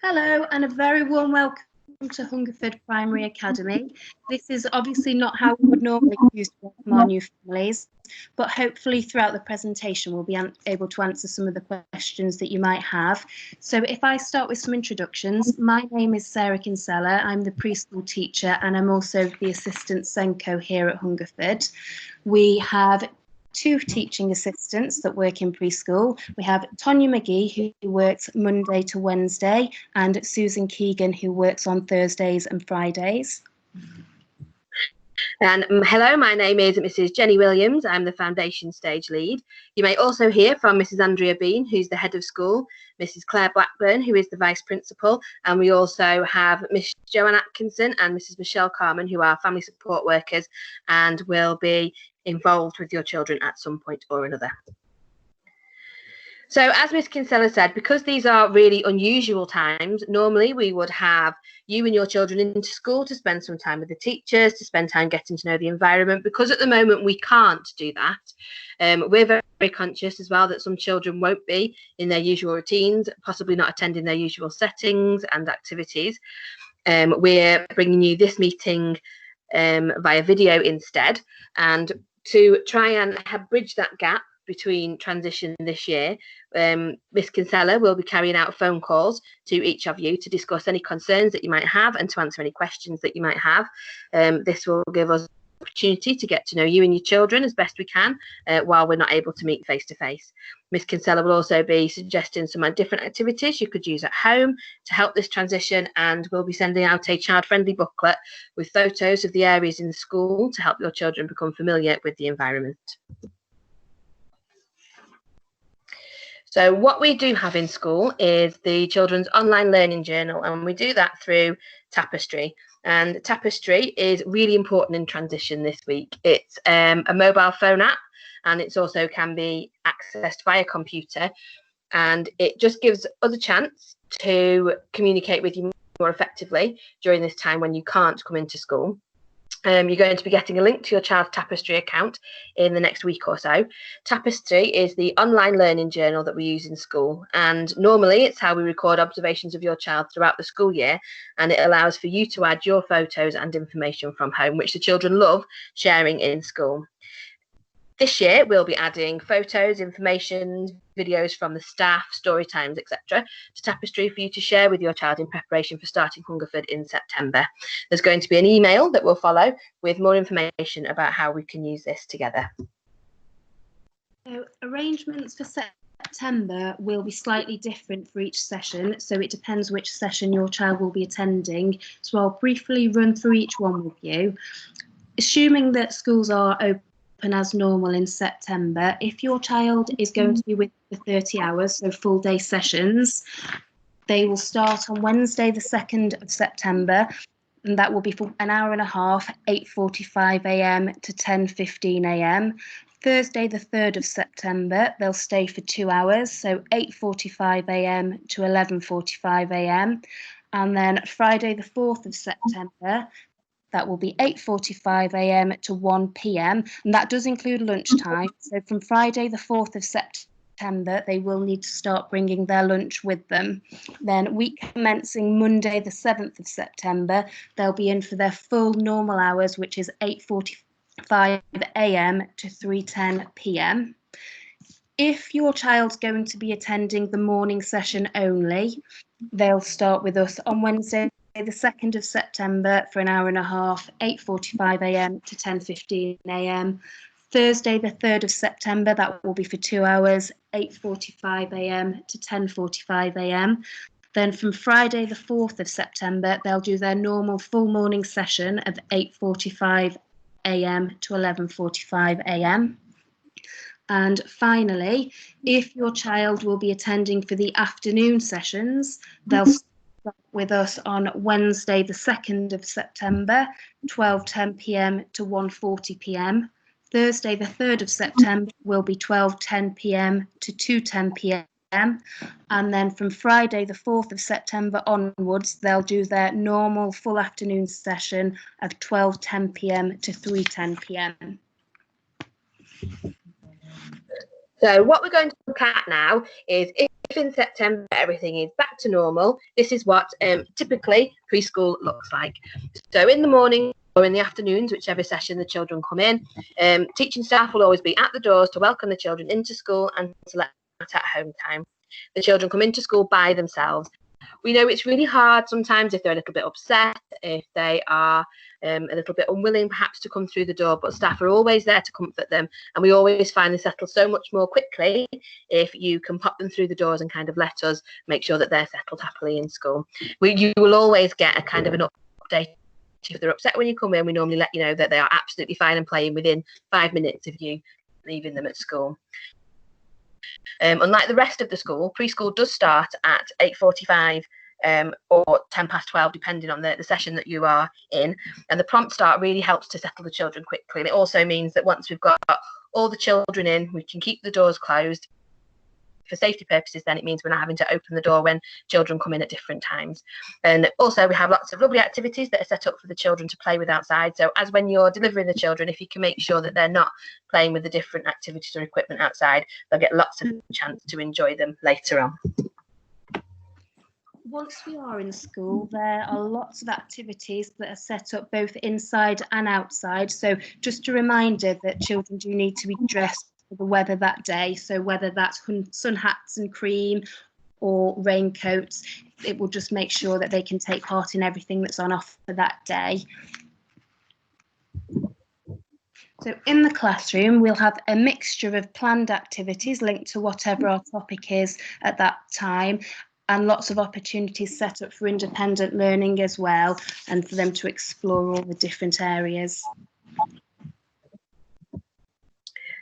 Hello and a very warm welcome to Hungerford Primary Academy. This is obviously not how we would normally use to welcome our new families, but hopefully throughout the presentation we'll be able to answer some of the questions that you might have. So if I start with some introductions, my name is Sarah Kinsella. I'm the preschool teacher and I'm also the assistant Senko here at Hungerford. We have two teaching assistants that work in preschool. We have Tonya McGee, who works Monday to Wednesday, and Susan Keegan, who works on Thursdays and Fridays. And hello, my name is Mrs. Jenny Williams. I'm the foundation stage lead. You may also hear from Mrs. Andrea Bean, who's the head of school, Mrs. Claire Blackburn, who is the vice principal, and we also have Miss Joanne Atkinson and Mrs. Michelle Carman, who are family support workers and will be involved with your children at some point or another. So as Miss Kinsella said, because these are really unusual times, normally we would have you and your children into school to spend some time with the teachers, to spend time getting to know the environment. Because at the moment we can't do that, we're very, very conscious as well that some children won't be in their usual routines, possibly not attending their usual settings and activities. We're bringing you this meeting via video instead, and to try and bridge that gap between transition this year, Miss Kinsella will be carrying out phone calls to each of you to discuss any concerns that you might have and to answer any questions that you might have. This will give us the opportunity to get to know you and your children as best we can while we're not able to meet face to face. Miss Kinsella will also be suggesting some different activities you could use at home to help this transition, and we'll be sending out a child-friendly booklet with photos of the areas in the school to help your children become familiar with the environment. So what we do have in school is the children's online learning journal, and we do that through Tapestry. And Tapestry is really important in transition this week. It's a mobile phone app, and it also can be accessed via computer, and it just gives us a chance to communicate with you more effectively during this time when you can't come into school. You're going to be getting a link to your child's Tapestry account in the next week or so. Tapestry is the online learning journal that we use in school, and normally it's how we record observations of your child throughout the school year, and it allows for you to add your photos and information from home, which the children love sharing in school. This year, we'll be adding photos, information, videos from the staff, story times, etc. to Tapestry for you to share with your child in preparation for starting Hungerford in September. There's going to be an email that will follow with more information about how we can use this together. So arrangements for September will be slightly different for each session, so it depends which session your child will be attending. So I'll briefly run through each one with you. Assuming that schools are open as normal in September, if your child is going to be with for 30 hours, so full day sessions, they will start on Wednesday the 2nd of September, and that will be for an hour and a half, 8:45 a.m. to 10:15 a.m. Thursday the 3rd of September, they'll stay for 2 hours, so 8:45 a.m. to 11:45 a.m. And then Friday the 4th of September, that will be 8:45 a.m. to 1 p.m. and that does include lunchtime. So from Friday the 4th of September, they will need to start bringing their lunch with them. Then week commencing Monday the 7th of September, they'll be in for their full normal hours, which is 8:45 a.m. to 3:10 p.m. If your child's going to be attending the morning session only, they'll start with us on Wednesday the 2nd of September for an hour and a half, 8:45 a.m. to 10:15 a.m. Thursday the 3rd of September, that will be for 2 hours, 8:45 a.m. to 10:45 a.m. Then from Friday the 4th of September, they'll do their normal full morning session of 8:45 a.m. to 11:45 a.m. And finally, if your child will be attending for the afternoon sessions, they'll start with us on Wednesday the 2nd of September, 12:10 p.m. to 1:40 p.m. Thursday the 3rd of September will be 12:10 p.m. to 2:10 p.m. And then from Friday the 4th of September onwards, they'll do their normal full afternoon session of 12:10 p.m. to 3:10 p.m. So what we're going to look at now is if in September everything is back to normal, this is what typically preschool looks like. So in the morning or in the afternoons, whichever session the children come in, teaching staff will always be at the doors to welcome the children into school and to let them at home time. The children come into school by themselves. We know it's really hard sometimes if they're a little bit upset, if they are a little bit unwilling perhaps to come through the door, but staff are always there to comfort them, and we always find they settle so much more quickly if you can pop them through the doors and kind of let us make sure that they're settled happily in school. You will always get a kind of an update. If they're upset when you come in, we normally let you know that they are absolutely fine and playing within 5 minutes of you leaving them at school. Unlike the rest of the school, preschool does start at 8:45 or 12, depending on the session that you are in. And the prompt start really helps to settle the children quickly. And it also means that once we've got all the children in, we can keep the doors closed. For safety purposes, then it means we're not having to open the door when children come in at different times. And also we have lots of lovely activities that are set up for the children to play with outside. So as when you're delivering the children, if you can make sure that they're not playing with the different activities or equipment outside, they'll get lots of chance to enjoy them later on. Once we are in school, there are lots of activities that are set up both inside and outside. So just a reminder that children do need to be dressed for the weather that day. So whether that's sun hats and cream or raincoats, it will just make sure that they can take part in everything that's on offer that day. So in the classroom, we'll have a mixture of planned activities linked to whatever our topic is at that time, and lots of opportunities set up for independent learning as well, and for them to explore all the different areas.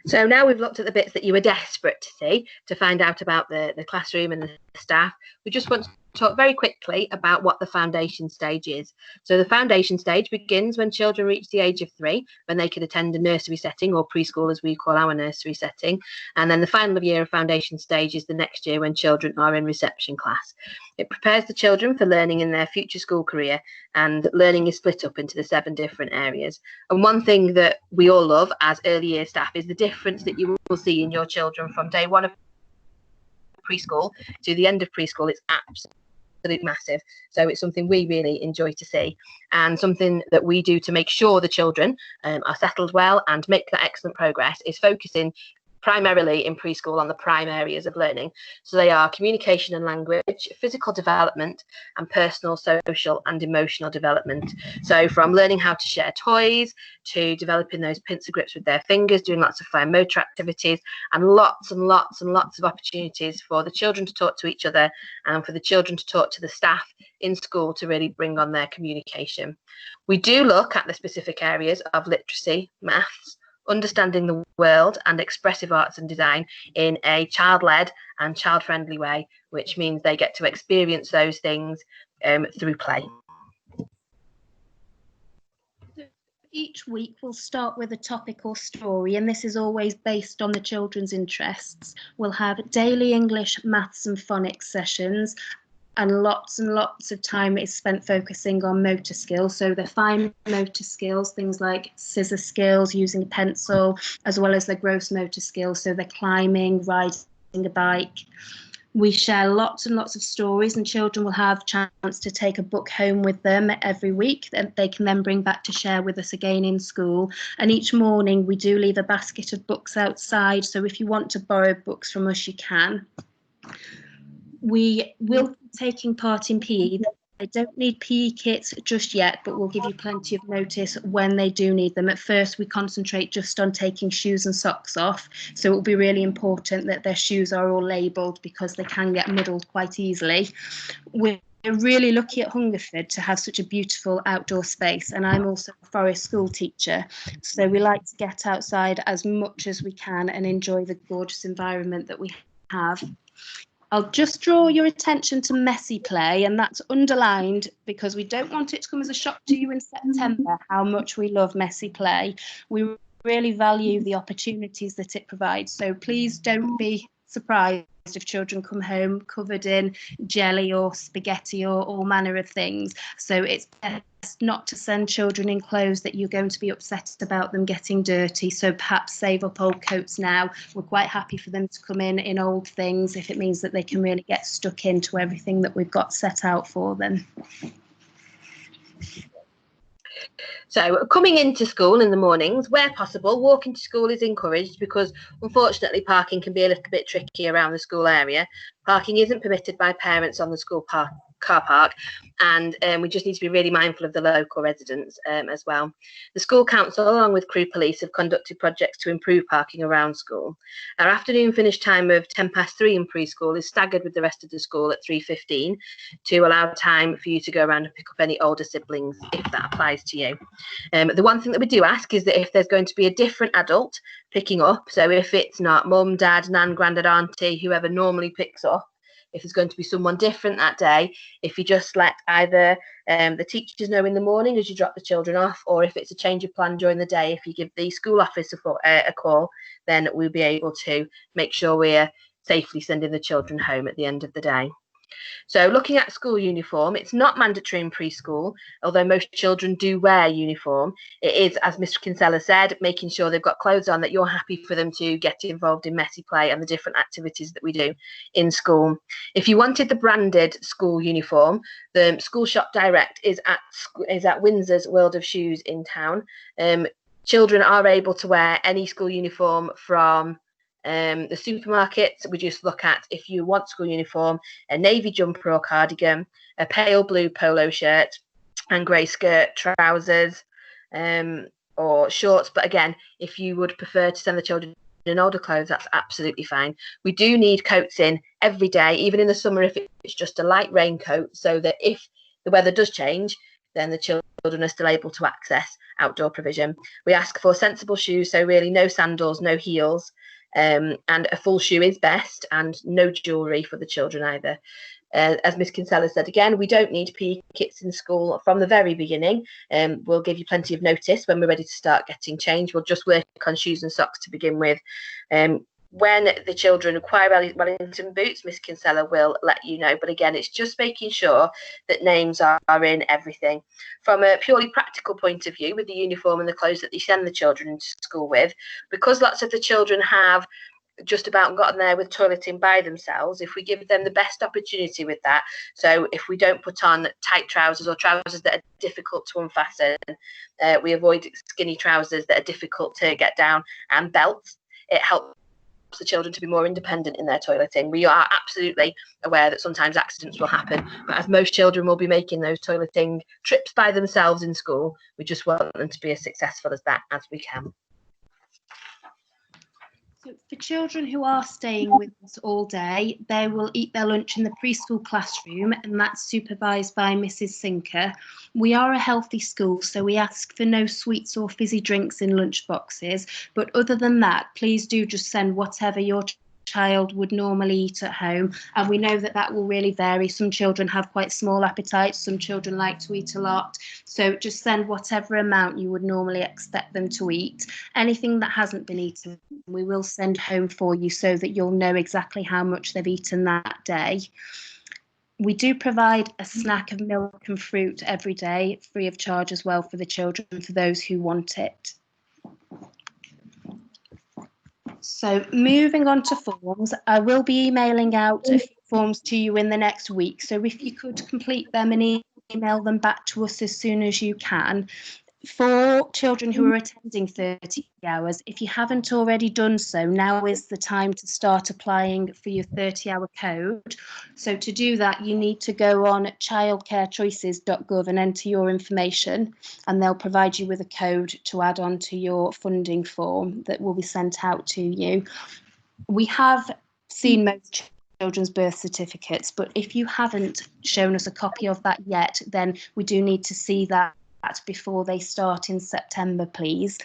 So now we've looked at the bits that you were desperate to see to find out about the classroom and the staff. We just want to talk very quickly about what the foundation stage is. So the foundation stage begins when children reach the age of 3, when they can attend a nursery setting, or preschool as we call our nursery setting. And then the final year of foundation stage is the next year when children are in reception class. It prepares the children for learning in their future school career, and learning is split up into the 7 different areas. And one thing that we all love as early year staff is the difference that you will see in your children from day 1 of preschool to the end of preschool. It's absolutely massive. So it's something we really enjoy to see, and something that we do to make sure the children are settled well and make that excellent progress is focusing primarily in preschool on the prime areas of learning. So they are communication and language, physical development, and personal, social and emotional development. So from learning how to share toys to developing those pincer grips with their fingers, doing lots of fine motor activities, and lots and lots and lots of opportunities for the children to talk to each other and for the children to talk to the staff in school to really bring on their communication. We do look at the specific areas of literacy, maths, understanding the world, and expressive arts and design in a child-led and child-friendly way, which means they get to experience those things through play. Each week we'll start with a topic or story, and this is always based on the children's interests. We'll have daily English, maths and phonics sessions, and lots of time is spent focusing on motor skills. So the fine motor skills, things like scissor skills, using a pencil, as well as the gross motor skills, so the climbing, riding a bike. We share lots and lots of stories, and children will have a chance to take a book home with them every week that they can then bring back to share with us again in school. And each morning we do leave a basket of books outside, so if you want to borrow books from us, you can. We will be taking part in PE. They don't need PE kits just yet, but we'll give you plenty of notice when they do need them. At first, we concentrate just on taking shoes and socks off, so it will be really important that their shoes are all labelled because they can get muddled quite easily. We're really lucky at Hungerford to have such a beautiful outdoor space, and I'm also a forest school teacher, so we like to get outside as much as we can and enjoy the gorgeous environment that we have. I'll just draw your attention to messy play, and that's underlined because we don't want it to come as a shock to you in September how much we love messy play. We really value the opportunities that it provides, so please don't be surprised if children come home covered in jelly or spaghetti or all manner of things. So it's best not to send children in clothes that you're going to be upset about them getting dirty. So perhaps save up old coats now. We're quite happy for them to come in old things if it means that they can really get stuck into everything that we've got set out for them. So coming into school in the mornings, where possible, walking to school is encouraged because unfortunately parking can be a little bit tricky around the school area. Parking isn't permitted by parents on the school car park, and we just need to be really mindful of the local residents as well. The school council, along with Crewe Police, have conducted projects to improve parking around school. Our afternoon finish time of 3:10 in preschool is staggered with the rest of the school at 3:15 to allow time for you to go around and pick up any older siblings if that applies to you. The one thing that we do ask is that if there's going to be a different adult picking up, so if it's not mum, dad, nan, grandad, auntie, whoever normally picks up, if there's going to be someone different that day, if you just let either the teachers know in the morning as you drop the children off, or if it's a change of plan during the day, if you give the school office a call, then we'll be able to make sure we're safely sending the children home at the end of the day. So looking at school uniform, it's not mandatory in preschool, although most children do wear uniform. It is, as Mr. Kinsella said, making sure they've got clothes on that you're happy for them to get involved in messy play and the different activities that we do in school. If you wanted the branded school uniform, the school shop direct is at Windsor's World of Shoes in town. Children are able to wear any school uniform from the supermarkets. We just look at, if you want school uniform, a navy jumper or cardigan, a pale blue polo shirt and grey skirt, trousers or shorts. But again, if you would prefer to send the children in older clothes, that's absolutely fine. We do need coats in every day, even in the summer if it's just a light raincoat, so that if the weather does change, then the children are still able to access outdoor provision. We ask for sensible shoes, so really no sandals, no heels, and a full shoe is best, and no jewellery for the children either. As Miss Kinsella said again, we don't need PE kits in school from the very beginning. We'll give you plenty of notice when we're ready to start getting changed. We'll just work on shoes and socks to begin with. When the children require Wellington boots, Miss Kinsella will let you know. But again, it's just making sure that names are in everything. From a purely practical point of view, with the uniform and the clothes that they send the children into school with, because lots of the children have just about gotten there with toileting by themselves, if we give them the best opportunity with that, so if we don't put on tight trousers or trousers that are difficult to unfasten, we avoid skinny trousers that are difficult to get down, and belts, it helps the children to be more independent in their toileting. We are absolutely aware that sometimes accidents will happen, but as most children will be making those toileting trips by themselves in school, we just want them to be as successful as that as we can. So for children who are staying with us all day, they will eat their lunch in the preschool classroom, and that's supervised by Mrs. Sinker. We are a healthy school, so we ask for no sweets or fizzy drinks in lunch boxes. But other than that, please do just send whatever your child would normally eat at home, and we know that that will really vary. Some children have quite small appetites, some children like to eat a lot, so just send whatever amount you would normally expect them to eat. Anything that hasn't been eaten, we will send home for you so that you'll know exactly how much they've eaten that day. We do provide a snack of milk and fruit every day, free of charge as well for the children, for those who want it. So moving on to forms, I will be emailing out a few forms to you in the next week. So if you could complete them and email them back to us as soon as you can. For children who are attending 30 hours, if you haven't already done so, now is the time to start applying for your 30-hour code. So to do that, you need to go on childcarechoices.gov and enter your information, and they'll provide you with a code to add on to your funding form that will be sent out to you. We have seen most children's birth certificates, but if you haven't shown us a copy of that yet, then we do need to see that before they start in September, please.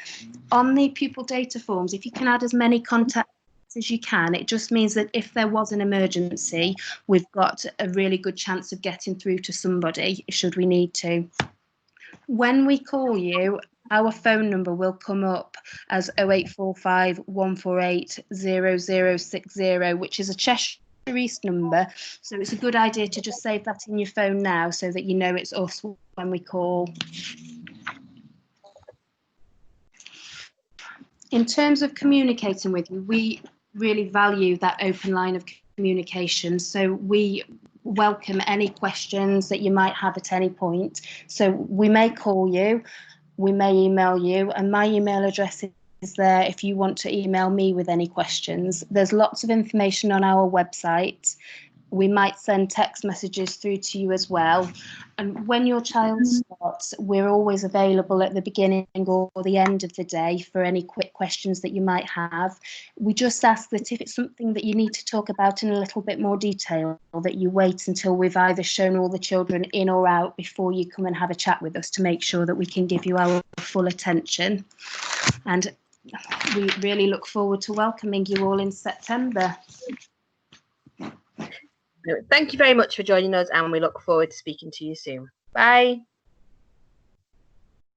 On the pupil data forms, if you can add as many contacts as you can, it just means that if there was an emergency, we've got a really good chance of getting through to somebody should we need to. When we call you, our phone number will come up as 0845 148 0060, which is a Cheshire East number. So it's a good idea to just save that in your phone now so that you know it's us when we call. In terms of communicating with you, we really value that open line of communication. So we welcome any questions that you might have at any point. So we may call you, we may email you, and my email address is there if you want to email me with any questions. There's lots of information on our website. We might send text messages through to you as well. And when your child starts, we're always available at the beginning or the end of the day for any quick questions that you might have. We just ask that if it's something that you need to talk about in a little bit more detail, that you wait until we've either shown all the children in or out before you come and have a chat with us to make sure that we can give you our full attention. And we really look forward to welcoming you all in September. Thank you very much for joining us, and we look forward to speaking to you soon. Bye.